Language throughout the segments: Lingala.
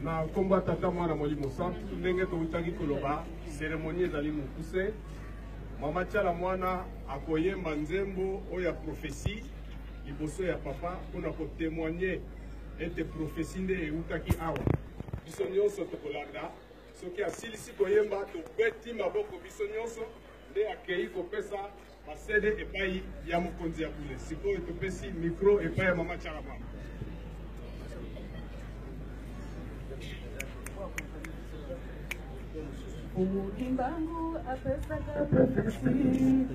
Na komba tata mwana molimo santu ndenge toutaki koloba cérémonie ezali mokuse mama tiala mwana akoyemba nzembo oyo ya prophétie liboso ya papa mpona kotémoigne ete prophétie nde eutaki awa biso nyonso tokolanda soki asilisi koyemba tobeti maboko biso nyonso nde akei kopesa basede epai ya mokonzi ya bule sikoyo topesi micro epai ya mama tiala mwana. Umukimbangu apesaka profesi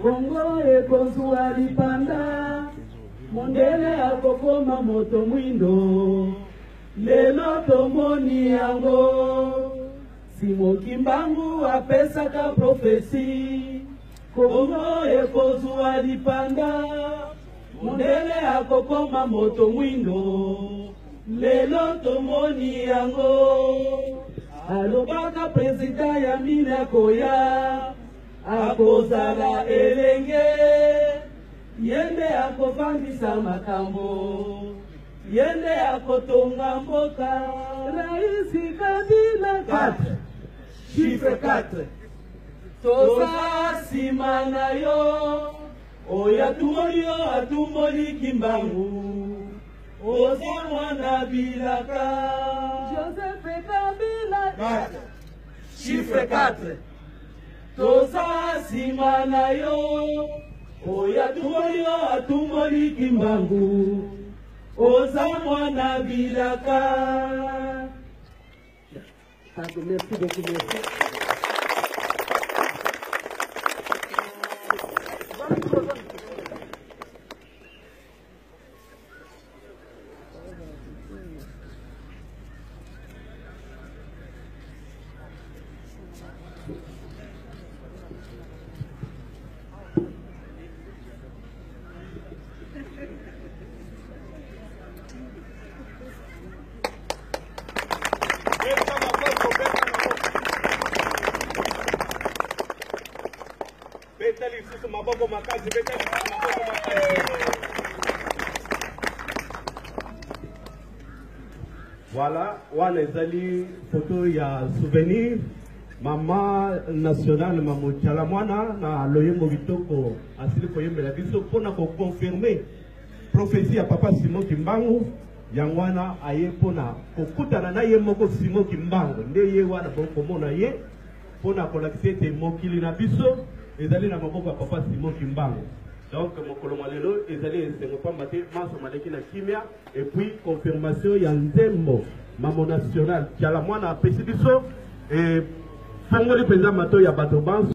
Bongo ekozwa lipanda Mondele akokoma moto mwindo Lelo tomoni yango Simokimbangu apesaka profesi Bongo ekozwa lipanda Mondele akokoma moto mwindo Lelo tomoni yango Alobaka prezida ya mina koya akozala elenge yende akofandisa makambo yende akotonga mboka Raisi Kabila 4 chiffre 4 toza sima na yo oya tumoli yo atumoli kimbangu oza mwana bilaka Joseph Kabila 4 chiffre 4 toza sima na yo oya tumoli yo atumoli kimbangu oza mwana bilaka. Merci beaucoup, merci. Voilà, wana ezali photo ya souvenir mama nationale mama tiala mwana na loyembo bitoko asili koyembela biso pona ko confirmer prophétie ya papa Simon Kimbangu yango wana aye pona kokutana na ye moko Simon Kimbangu nde ye wana bokomona ye pona kolakisa ete mokili na biso ezali na maboko ya papa Simon Kimbangu. Donc mokolo malelo ezali esengo pamba te maso maleki na kimia et puis confirmation ya nzembo mama national tiala mwana apesi biso et fongoli penza mato ya bato banso